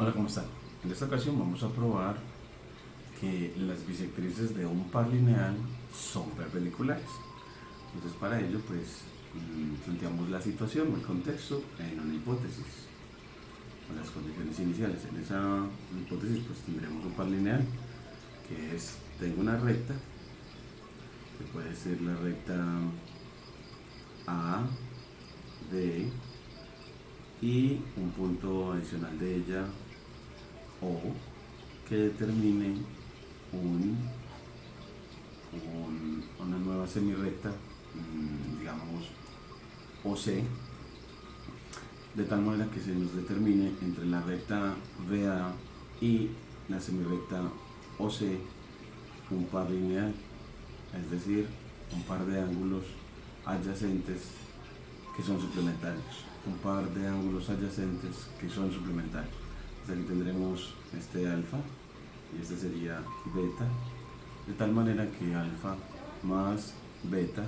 Hola, ¿cómo están? En esta ocasión vamos a probar que las bisectrices de un par lineal son perpendiculares. Entonces para ello pues planteamos la situación o el contexto en una hipótesis con las condiciones iniciales. En esa hipótesis pues tendremos un par lineal que es, tengo una recta que puede ser la recta A, B y un punto adicional de ella O que determine una nueva semirrecta, digamos OC, de tal manera que se nos determine entre la recta BA y la semirrecta OC un par lineal, es decir, un par de ángulos adyacentes que son suplementarios, un par de ángulos adyacentes que son suplementarios. Entonces aquí tendremos este alfa y este sería beta, de tal manera que alfa más beta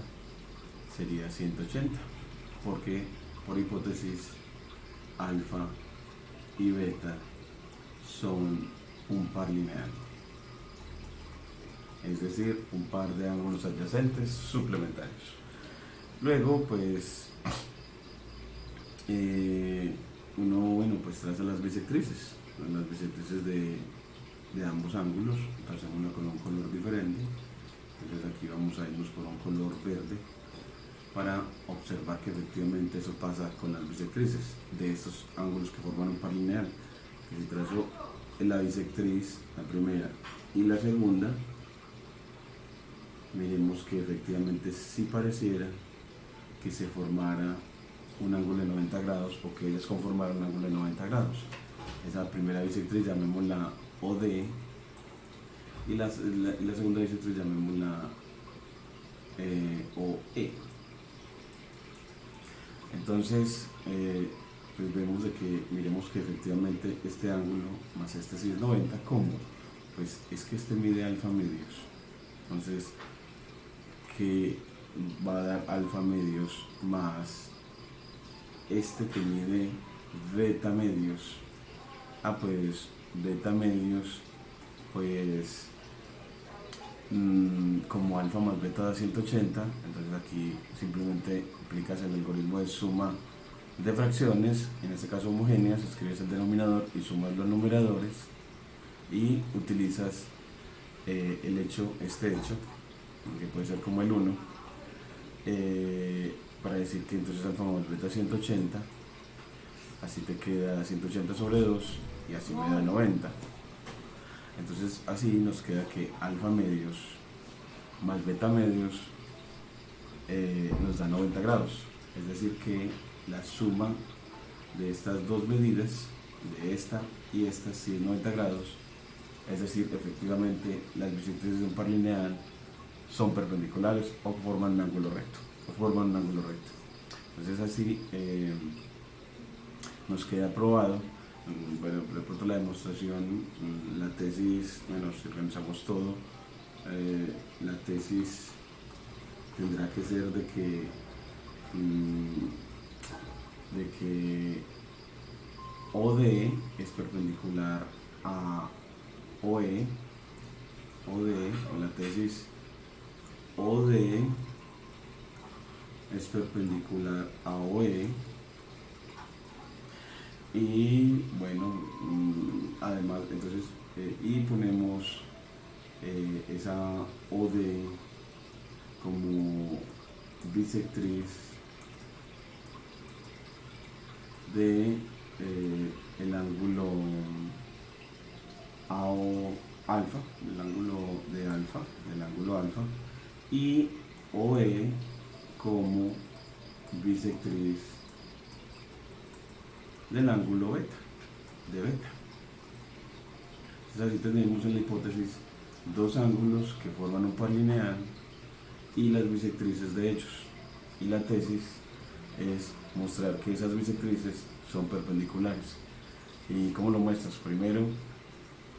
sería 180, porque por hipótesis alfa y beta son un par lineal, es decir, un par de ángulos adyacentes suplementarios. Luego, pues, uno pues traza las bisectrices de ambos ángulos, trazamos con un color diferente. Entonces aquí vamos a irnos por un color verde para observar que efectivamente eso pasa con las bisectrices de estos ángulos que forman un par lineal. Que si trazo la bisectriz, la primera y la segunda, miremos que efectivamente sí pareciera que se formara un ángulo de 90 grados o que ellas conformaran un ángulo de 90 grados. Esa primera bisectriz llamémosla OD y la segunda bisectriz llamémosla OE. Entonces, pues vemos de que, miremos que efectivamente este ángulo más este sí es 90, ¿cómo? Pues es que este mide alfa medios. Entonces, que va a dar alfa medios más este que mide beta medios. Pues beta medios, pues como alfa más beta da 180, entonces aquí simplemente aplicas el algoritmo de suma de fracciones, en este caso homogéneas, escribes el denominador y sumas los numeradores y utilizas este hecho, que puede ser como el 1, para decir que entonces alfa más beta 180, así te queda 180 sobre 2 y así me da 90. Entonces así nos queda que alfa medios más beta medios nos da 90 grados. Es decir que la suma de estas dos medidas, de esta y esta, sí es 90 grados. Es decir, efectivamente las bisectrices de un par lineal son perpendiculares o forman un ángulo recto. Entonces así nos queda probado. Bueno, de pronto la demostración, la tesis, bueno, si organizamos todo, la tesis tendrá que ser de que OD es perpendicular a OE, o la tesis OD es perpendicular a OE. Y bueno, además, entonces, y ponemos esa OD como bisectriz de el ángulo AO alfa, del ángulo alfa, y OE como bisectriz del ángulo beta, de beta. Entonces así tenemos en la hipótesis dos ángulos que forman un par lineal y las bisectrices de ellos. Y la tesis es mostrar que esas bisectrices son perpendiculares. ¿Y cómo lo muestras? Primero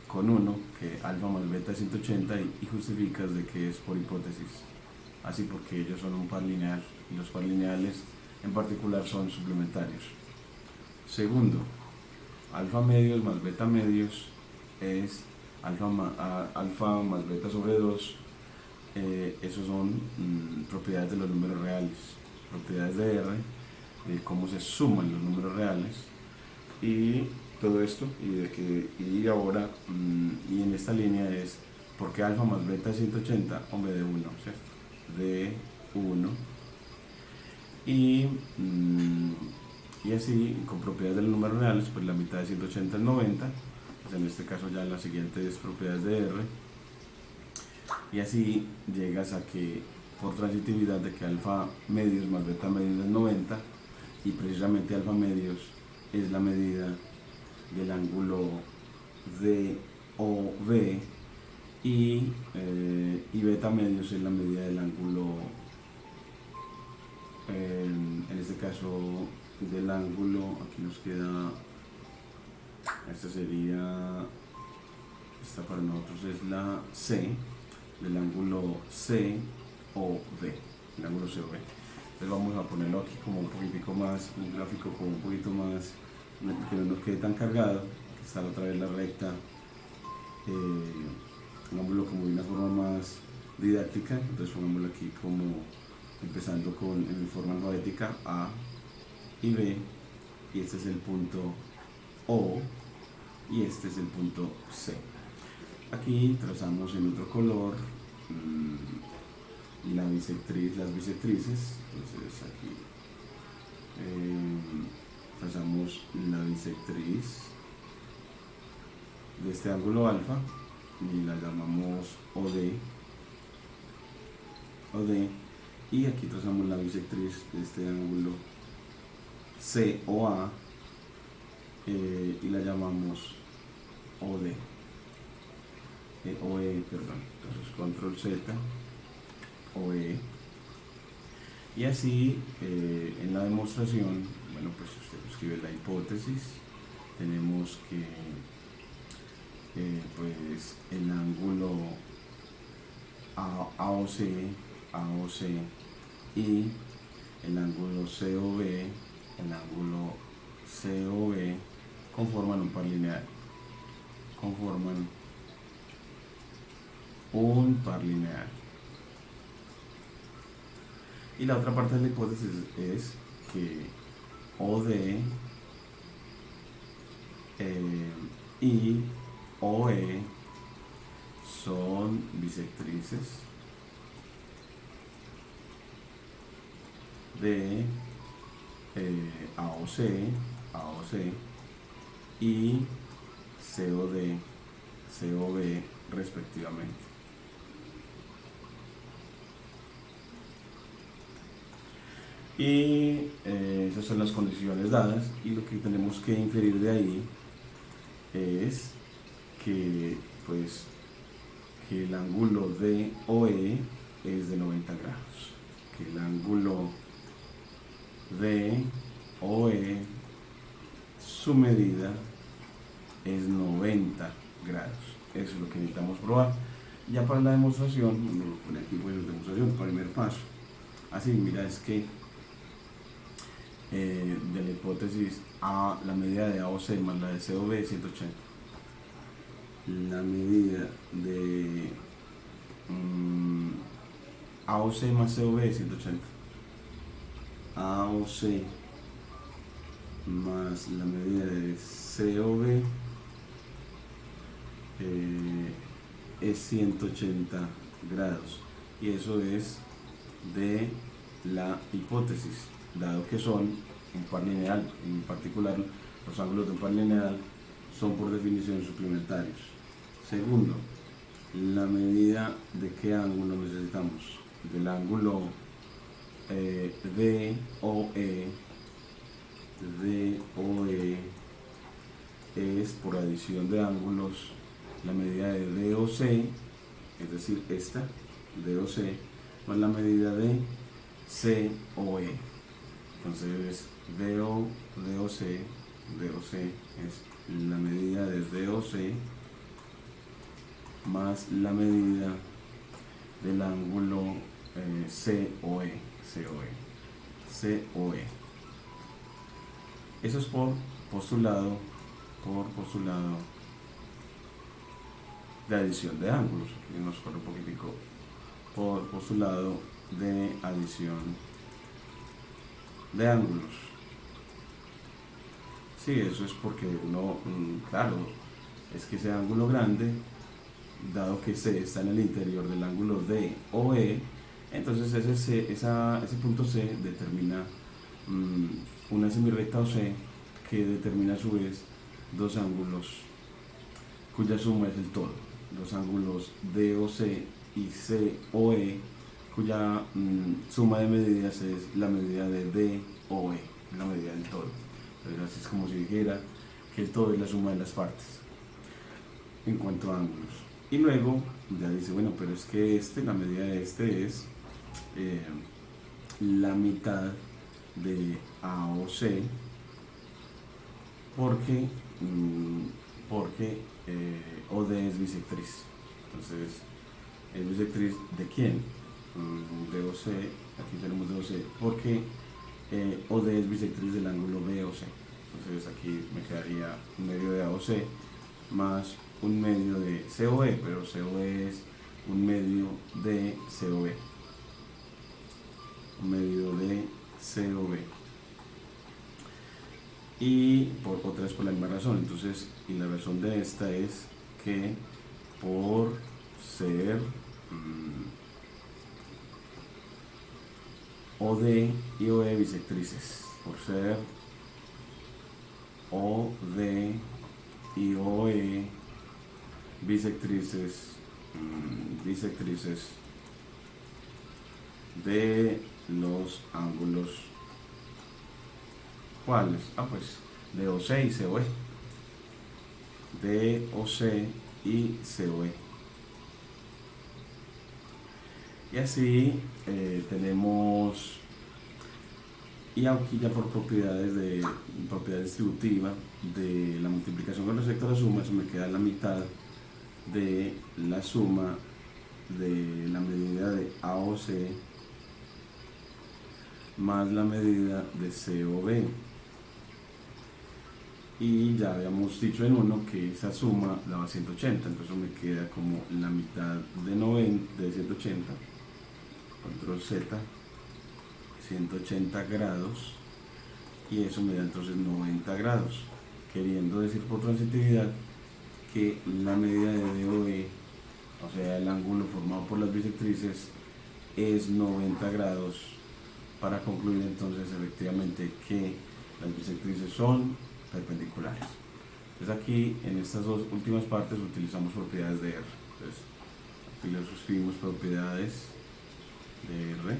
con uno, que alfa más beta es 180, y justificas de que es por hipótesis. Así porque ellos son un par lineal y los par lineales en particular son suplementarios. Segundo, alfa medios más beta medios es alfa más beta sobre 2. Esos son propiedades de los números reales, propiedades de R, de cómo se suman los números reales y todo esto. Y ahora, y en esta línea es porque alfa más beta es 180, hombre, de 1, ¿cierto? De 1. Y así, con propiedades de los números reales, pues la mitad de 180 es 90, pues en este caso ya las siguientes propiedades de R, y así llegas a que por transitividad de que alfa medios más beta medios es 90, y precisamente alfa medios es la medida del ángulo DOV, y beta medios es la medida del ángulo, en este caso del ángulo, aquí nos queda, esta sería, esta para nosotros es la C, del ángulo COV, el ángulo COV. Entonces vamos a ponerlo aquí como un poquitico más, un gráfico como un poquito más, que no nos quede tan cargado, que está otra vez la recta, pongámoslo como de una forma más didáctica. Entonces pongámoslo aquí como empezando en forma alfabética A y B, y este es el punto O y este es el punto C. Aquí trazamos en otro color las bisectrices. Entonces aquí trazamos la bisectriz de este ángulo alfa y la llamamos OD, y aquí trazamos la bisectriz de este ángulo COA y la llamamos OD. OE, perdón. Entonces control Z, OE. Y así en la demostración, bueno, pues usted escribe la hipótesis, tenemos que pues el ángulo AOC y el ángulo COV conforman un par lineal, y la otra parte de la hipótesis es que OD y OE son bisectrices de AOC y COV respectivamente. Y esas son las condiciones dadas, y lo que tenemos que inferir de ahí es que pues que el ángulo DOE es de 90 grados, que el ángulo DOE, su medida es 90 grados. Eso es lo que necesitamos probar. Ya para la demostración, lo pone aquí, pues, demostración, primer paso. Así, mira, es que de la hipótesis A, la medida de AOC más la de COV es 180. La medida de AOC más COV es 180. AOC más la medida de COV es 180 grados, y eso es de la hipótesis, dado que son un par lineal. En particular, los ángulos de un par lineal son por definición suplementarios. Segundo, la medida de qué ángulo necesitamos, del ángulo DOE es por adición de ángulos la medida de DOC, es decir, esta DOC más la medida de COE. Entonces DOC es la medida de DOC más la medida del ángulo COE. Eso es por postulado por postulado de adición de ángulos. Aquí nos corre un poquitico por postulado de adición de ángulos. Sí, eso es porque uno, claro, es que ese ángulo grande, dado que C está en el interior del ángulo D o E, entonces ese punto C determina una semirrecta o C que determina a su vez dos ángulos cuya suma es el todo, los ángulos D o C y C o E cuya suma de medidas es la medida de D o E, la medida del todo. Entonces así es como si dijera que el todo es la suma de las partes en cuanto a ángulos. Y luego ya dice, bueno, pero es que la medida de este es la mitad de AOC porque OD es bisectriz. Entonces, ¿es bisectriz de quién? De OC, aquí tenemos de OC, porque OD es bisectriz del ángulo BOC. Entonces aquí me quedaría un medio de AOC más un medio de COE, pero COE es un medio de COB. Un medio de COB. Y otra vez por la misma razón. Entonces, y la razón de esta es que por ser OD y OE bisectrices, por ser OD y OE bisectrices, de los ángulos, ¿cuáles? Pues de OC y COE, de OC y COE. Y así tenemos, y aquí ya por propiedad distributiva de la multiplicación con respecto a la suma, eso me queda la mitad de la suma de la medida de AOC más la medida de COB. Y ya habíamos dicho en uno que esa suma daba 180, entonces me queda como la mitad de 90 de 180, control Z, 180 grados, y eso me da entonces 90 grados, queriendo decir por transitividad que la medida de DOE, o sea el ángulo formado por las bisectrices, es 90 grados, para concluir entonces efectivamente que las bisectrices son perpendiculares. Entonces aquí en estas dos últimas partes utilizamos propiedades de R. Entonces aquí le suscribimos propiedades de R,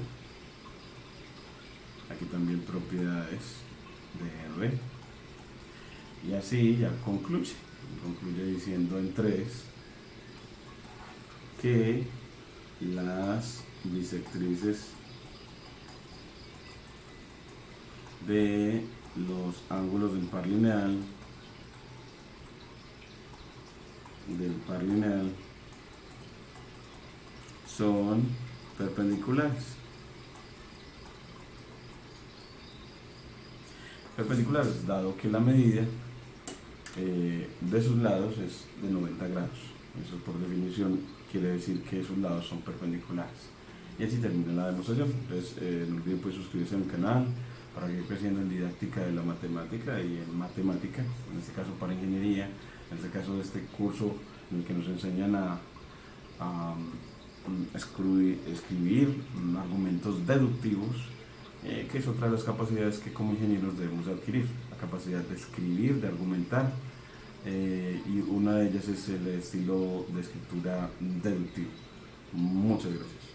aquí también propiedades de R, y así ya concluye diciendo en 3 que las bisectrices de los ángulos del par lineal son perpendiculares. Perpendiculares, dado que la medida de sus lados es de 90 grados. Eso por definición quiere decir que sus lados son perpendiculares. Y así termina la demostración. Entonces, no olviden pues suscribirse al canal para seguir creciendo en didáctica de la matemática y en matemática, en este caso para ingeniería, en este caso de este curso en el que nos enseñan a escribir argumentos deductivos, que es otra de las capacidades que como ingenieros debemos adquirir, la capacidad de escribir, de argumentar, y una de ellas es el estilo de escritura deductivo. Muchas gracias.